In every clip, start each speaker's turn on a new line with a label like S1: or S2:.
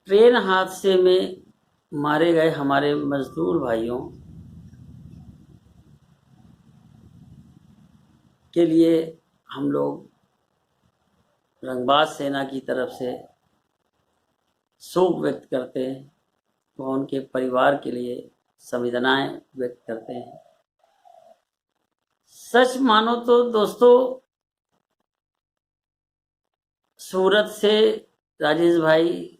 S1: Train हादसे में मारे गए हमारे मजदूर भाइयों के लिए हम लोग रंगबाज सेना की तरफ से शोक व्यक्त करते हैं व उनके परिवार के लिए संवेदनाएं व्यक्त करते हैं। सच मानो तो दोस्तों, सूरत से राजेश भाई,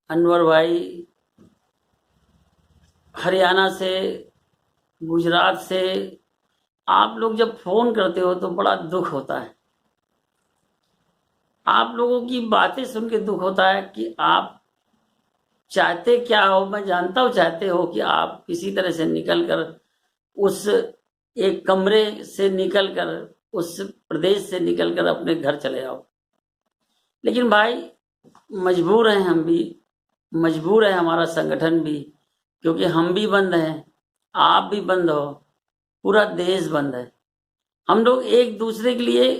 S1: अनवर भाई, हरियाणा से, गुजरात से आप लोग जब फोन करते हो तो बड़ा दुख होता है। आप लोगों की बातें सुन के दुख होता है कि आप चाहते क्या हो। मैं जानता हूँ चाहते हो कि आप किसी तरह से निकलकर उस एक कमरे से निकलकर, उस प्रदेश से निकलकर अपने घर चले आओ। लेकिन भाई मजबूर हैं, हम भी मजबूर है, हमारा संगठन भी, क्योंकि हम भी बंद हैं, आप भी बंद हो, पूरा देश बंद है। हम लोग एक दूसरे के लिए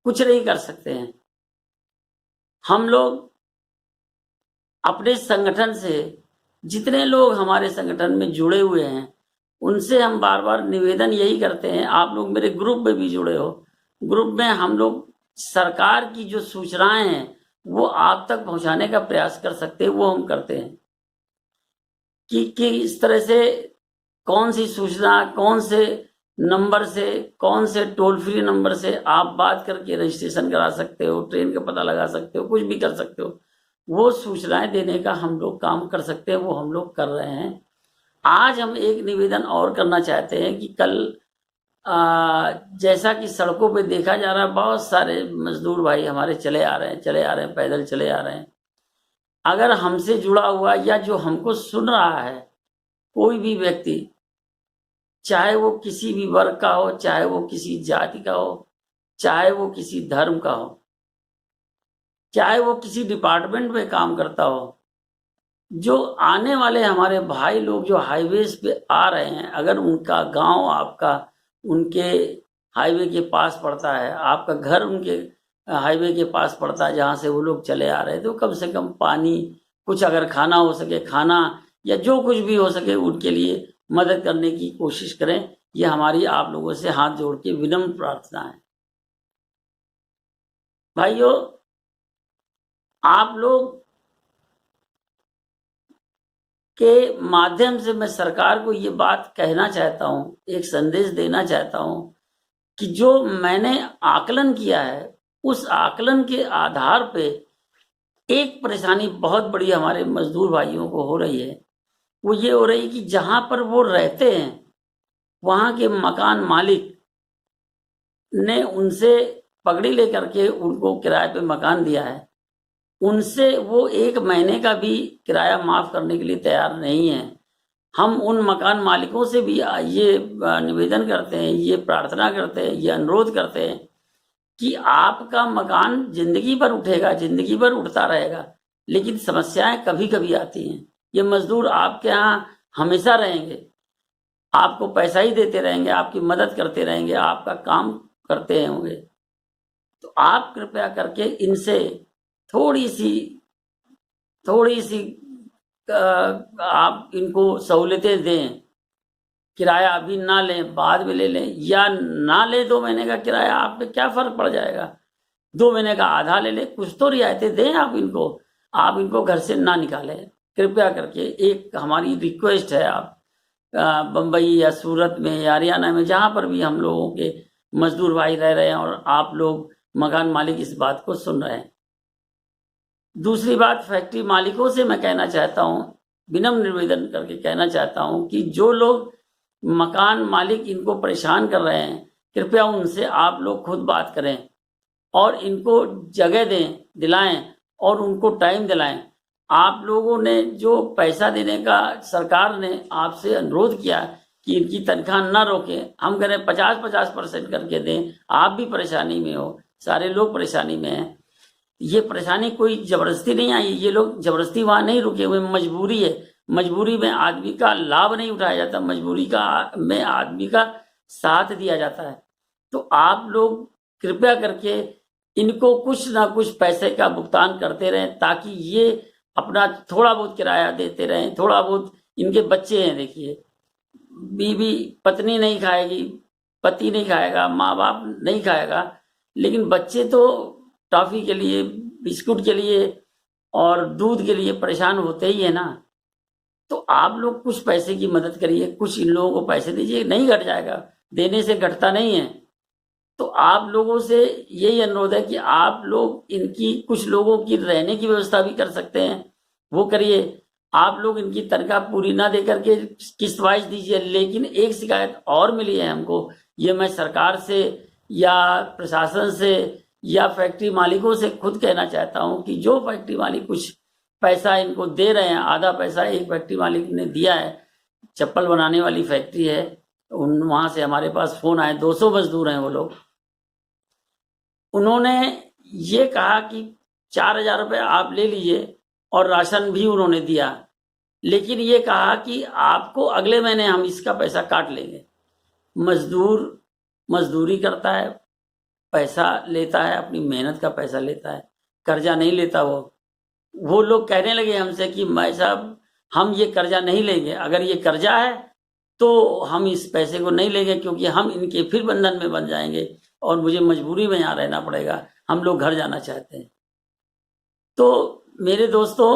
S1: कुछ नहीं कर सकते हैं। हम लोग अपने संगठन से, जितने लोग हमारे संगठन में जुड़े हुए हैं, उनसे हम बार बार निवेदन यही करते हैं। आप लोग मेरे ग्रुप में भी जुड़े हो, ग्रुप में हम लोग सरकार की जो सूचनाएं हैं वो आप तक पहुंचाने का प्रयास कर सकते हैं, वो हम करते हैं कि इस तरह से कौन सी सूचना, कौन से नंबर से, कौन से टोल फ्री नंबर से आप बात करके रजिस्ट्रेशन करा सकते हो, ट्रेन का पता लगा सकते हो, कुछ भी कर सकते हो। वो सूचनाएं देने का हम लोग काम कर सकते हैं, वो हम लोग कर रहे हैं। आज हम एक निवेदन और करना चाहते हैं कि कल जैसा कि सड़कों पे देखा जा रहा है, बहुत सारे मजदूर भाई हमारे चले आ रहे हैं, पैदल चले आ रहे हैं। अगर हमसे जुड़ा हुआ या जो हमको सुन रहा है कोई भी व्यक्ति, चाहे वो किसी भी वर्ग का हो, चाहे वो किसी जाति का हो, चाहे वो किसी धर्म का हो, चाहे वो किसी डिपार्टमेंट में काम करता हो, जो आने वाले हमारे भाई लोग जो हाईवेज पे आ रहे हैं, अगर उनका गांव आपका उनके हाईवे के पास पड़ता है, आपका घर उनके हाईवे के पास पड़ता है जहां से वो लोग चले आ रहे हैं, तो कम से कम पानी, कुछ अगर खाना हो सके खाना, या जो कुछ भी हो सके उनके लिए मदद करने की कोशिश करें। ये हमारी आप लोगों से हाथ जोड़ के विनम्र प्रार्थना है। भाइयों, आप लोग के माध्यम से मैं सरकार को ये बात कहना चाहता हूँ, एक संदेश देना चाहता हूँ कि जो मैंने आकलन किया है, उस आकलन के आधार पे एक परेशानी बहुत बड़ी हमारे मजदूर भाइयों को हो रही है। वो ये हो रही कि जहां पर वो रहते हैं वहां के मकान मालिक ने उनसे पगड़ी लेकर के उनको किराए पे मकान दिया है, उनसे वो 1 महीने का भी किराया माफ करने के लिए तैयार नहीं है। हम उन मकान मालिकों से भी ये निवेदन करते हैं, ये प्रार्थना करते हैं, ये अनुरोध करते हैं कि आपका मकान जिंदगी भर उठेगा, जिंदगी भर उठता रहेगा, लेकिन समस्याएं कभी कभी आती हैं। ये मजदूर आपके यहाँ हमेशा रहेंगे, आपको पैसा ही देते रहेंगे, आपकी मदद करते रहेंगे, आपका काम करते होंगे। तो आप कृपया करके इनसे थोड़ी सी आप इनको सहूलियतें दें। किराया अभी ना लें, बाद में ले लें, या ना ले 2 महीने का किराया, आप पे क्या फर्क पड़ जाएगा। 2 महीने का आधा ले लें, कुछ तो रियायतें दें आप इनको घर से ना निकालें कृपया करके। एक हमारी रिक्वेस्ट है, आप बम्बई या सूरत में या हरियाणा में जहां पर भी हम लोगों के मजदूर भाई रह रहे हैं और आप लोग मकान मालिक इस बात को सुन रहे हैं। दूसरी बात, फैक्ट्री मालिकों से मैं कहना चाहता हूं, विनम्र निवेदन करके कहना चाहता हूं कि जो लोग मकान मालिक इनको परेशान कर रहे हैं, कृपया उनसे आप लोग खुद बात करें और इनको जगह दिलाएं और उनको टाइम दिलाएं। आप लोगों ने जो पैसा देने का सरकार ने आपसे अनुरोध किया कि इनकी तनख्वाह न रोकें, हम कह रहे हैं 50-50% करके दें। आप भी परेशानी में हो, सारे लोग परेशानी में हैं। ये परेशानी कोई जबरदस्ती नहीं आई, ये लोग जबरदस्ती वहां नहीं रुके हुए, मजबूरी है। मजबूरी में आदमी का लाभ नहीं उठाया जाता, मजबूरी में आदमी का साथ दिया जाता है। तो आप लोग कृपया करके इनको कुछ ना कुछ पैसे का भुगतान करते रहें, ताकि ये अपना थोड़ा बहुत किराया देते रहें, थोड़ा बहुत। इनके बच्चे हैं, देखिए, बीवी पत्नी नहीं खाएगी, पति नहीं खाएगा, माँ बाप नहीं खाएगा, लेकिन बच्चे तो टॉफी के लिए, बिस्कुट के लिए और दूध के लिए परेशान होते ही है ना। तो आप लोग कुछ पैसे की मदद करिए, कुछ इन लोगों को पैसे दीजिए, नहीं घट जाएगा, देने से घटता नहीं है। तो आप लोगों से यही अनुरोध है कि आप लोग इनकी, कुछ लोगों की रहने की व्यवस्था भी कर सकते हैं, वो करिए। आप लोग इनकी तनख्वाह पूरी ना दे करके किस्त वाइज दीजिए। लेकिन एक शिकायत और मिली है हमको, ये मैं सरकार से या प्रशासन से या फैक्ट्री मालिकों से खुद कहना चाहता हूँ कि जो फैक्ट्री मालिक कुछ पैसा इनको दे रहे हैं, आधा पैसा एक फैक्ट्री मालिक ने दिया है, चप्पल बनाने वाली फैक्ट्री है, उन वहां से हमारे पास फोन आए, 200 मजदूर हैं वो लोग। उन्होंने ये कहा कि 4,000 रुपये आप ले लीजिए, और राशन भी उन्होंने दिया, लेकिन ये कहा कि आपको अगले महीने हम इसका पैसा काट लेंगे। मजदूर मजदूरी करता है, पैसा लेता है, अपनी मेहनत का पैसा लेता है, कर्जा नहीं लेता। वो लोग कहने लगे हमसे कि भाई साहब, हम ये कर्जा नहीं लेंगे, अगर ये कर्जा है तो हम इस पैसे को नहीं लेंगे, क्योंकि हम इनके फिर बंधन में बन जाएंगे और मुझे मजबूरी में यहाँ रहना पड़ेगा, हम लोग घर जाना चाहते हैं। तो मेरे दोस्तों,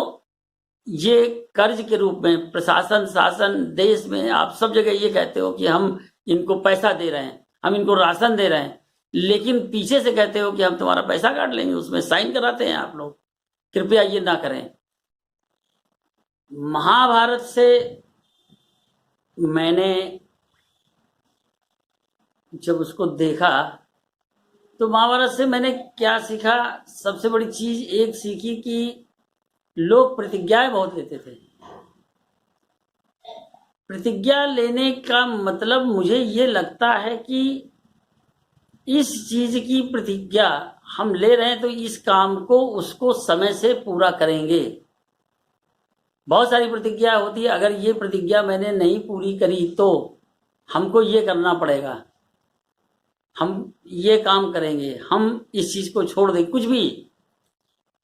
S1: ये कर्ज के रूप में प्रशासन, शासन, देश में आप सब जगह ये कहते हो कि हम इनको पैसा दे रहे हैं, हम इनको राशन दे रहे हैं, लेकिन पीछे से कहते हो कि हम तुम्हारा पैसा काट लेंगे, उसमें साइन कराते हैं आप लोग। कृपया ये ना करें। महाभारत से मैंने जब उसको देखा, तो महाभारत से मैंने क्या सीखा? सबसे बड़ी चीज एक सीखी कि लोग प्रतिज्ञाएं बहुत लेते थे। प्रतिज्ञा लेने का मतलब मुझे ये लगता है कि इस चीज की प्रतिज्ञा हम ले रहे हैं तो इस काम को, उसको समय से पूरा करेंगे। बहुत सारी प्रतिज्ञा होती है, अगर ये प्रतिज्ञा मैंने नहीं पूरी करी तो हमको ये करना पड़ेगा, हम ये काम करेंगे, हम इस चीज को छोड़ दें, कुछ भी।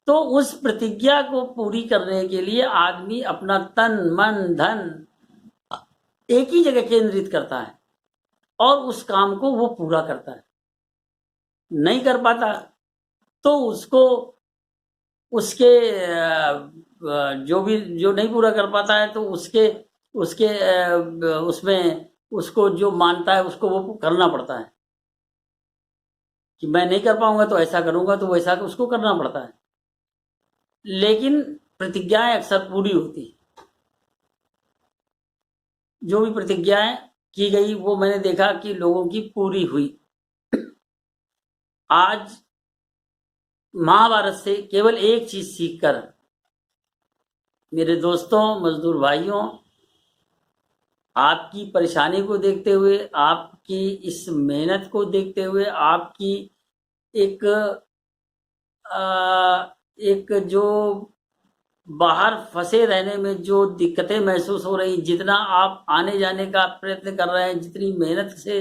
S1: तो उस प्रतिज्ञा को पूरी करने के लिए आदमी अपना तन मन धन एक ही जगह केंद्रित करता है और उस काम को वो पूरा करता है। नहीं कर पाता तो उसको, उसके जो नहीं पूरा कर पाता है तो उसके उसके उसमें उसको जो मानता है उसको वो करना पड़ता है कि मैं नहीं कर पाऊंगा तो ऐसा करूंगा, तो वैसा उसको करना पड़ता है। लेकिन प्रतिज्ञाएं अक्सर पूरी होती, जो भी प्रतिज्ञाएं की गई वो मैंने देखा कि लोगों की पूरी हुई। आज महाभारत से केवल एक चीज सीखकर मेरे दोस्तों, मजदूर भाइयों, आपकी परेशानी को देखते हुए, आपकी इस मेहनत को देखते हुए, आपकी एक एक जो बाहर फंसे रहने में जो दिक्कतें महसूस हो रही, जितना आप आने जाने का प्रयत्न कर रहे हैं, जितनी मेहनत से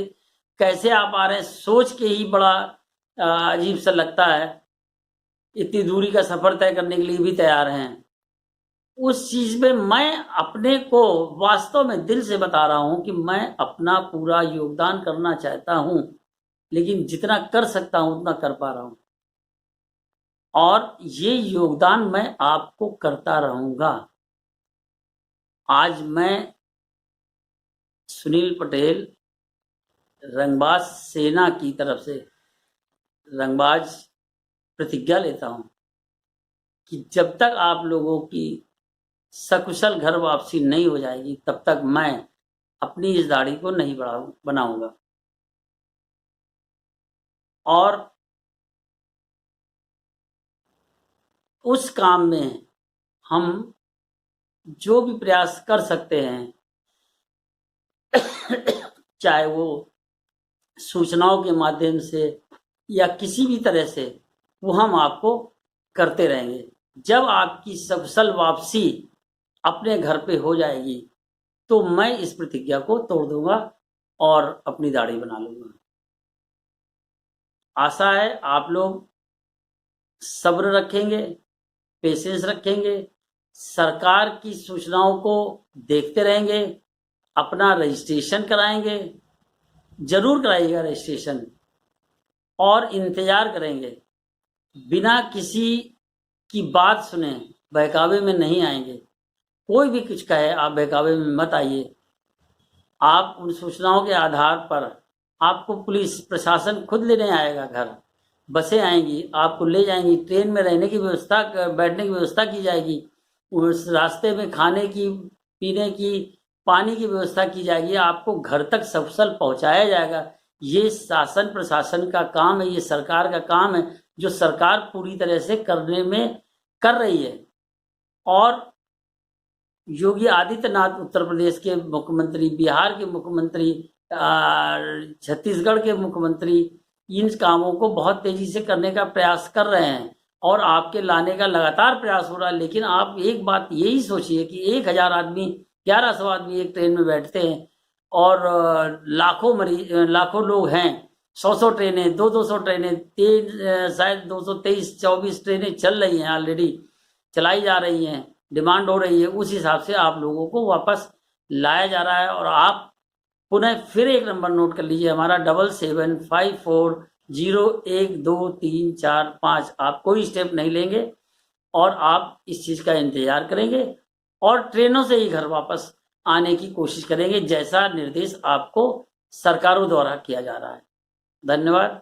S1: कैसे आप आ रहे हैं, सोच के ही बड़ा अजीब सा लगता है। इतनी दूरी का सफर तय करने के लिए भी तैयार हैं। उस चीज में मैं अपने को वास्तव में दिल से बता रहा हूं कि मैं अपना पूरा योगदान करना चाहता हूं, लेकिन जितना कर सकता हूं उतना कर पा रहा हूं, और ये योगदान मैं आपको करता रहूंगा। आज मैं सुनील पटेल, रंगबाज सेना की तरफ से रंगबाज प्रतिज्ञा लेता हूं कि जब तक आप लोगों की सकुशल घर वापसी नहीं हो जाएगी, तब तक मैं अपनी इस दाढ़ी को नहीं बनाऊंगा। और उस काम में हम जो भी प्रयास कर सकते हैं, चाहे वो सूचनाओं के माध्यम से या किसी भी तरह से, वो हम आपको करते रहेंगे। जब आपकी सकुशल वापसी अपने घर पे हो जाएगी तो मैं इस प्रतिज्ञा को तोड़ दूंगा और अपनी दाढ़ी बना लूंगा। आशा है आप लोग सब्र रखेंगे, पेशेंस रखेंगे, सरकार की सूचनाओं को देखते रहेंगे, अपना रजिस्ट्रेशन कराएंगे, जरूर कराइएगा रजिस्ट्रेशन, और इंतजार करेंगे, बिना किसी की बात सुने बहकावे में नहीं आएंगे। कोई भी कुछ कहे आप बहकावे में मत आइए। आप उन सूचनाओं के आधार पर आपको पुलिस प्रशासन खुद लेने आएगा घर, बसें आएंगी, आपको ले जाएंगी, ट्रेन में रहने की व्यवस्था, बैठने की व्यवस्था की जाएगी, उस रास्ते में खाने की, पीने की, पानी की व्यवस्था की जाएगी, आपको घर तक सकुशल पहुंचाया जाएगा। ये शासन प्रशासन का काम है, ये सरकार का काम है, जो सरकार पूरी तरह से करने में कर रही है। और योगी आदित्यनाथ उत्तर प्रदेश के मुख्यमंत्री, बिहार के मुख्यमंत्री, छत्तीसगढ़ के मुख्यमंत्री इन कामों को बहुत तेजी से करने का प्रयास कर रहे हैं और आपके लाने का लगातार प्रयास हो रहा है। लेकिन आप एक बात यही सोचिए कि 1000 आदमी, 1100 आदमी एक ट्रेन में बैठते हैं और लाखों लोग हैं, 100 ट्रेनें, 200 ट्रेनें, शायद 223 24 ट्रेनें चल रही हैं, ऑलरेडी चलाई जा रही हैं, डिमांड हो रही है। उस हिसाब से आप लोगों को वापस लाया जा रहा है। और आप पुनः फिर एक नंबर नोट कर लीजिए, हमारा 7754012345। आप कोई स्टेप नहीं लेंगे और आप इस चीज का इंतजार करेंगे और ट्रेनों से ही घर वापस आने की कोशिश करेंगे, जैसा निर्देश आपको सरकारों द्वारा किया जा रहा है। धन्यवाद।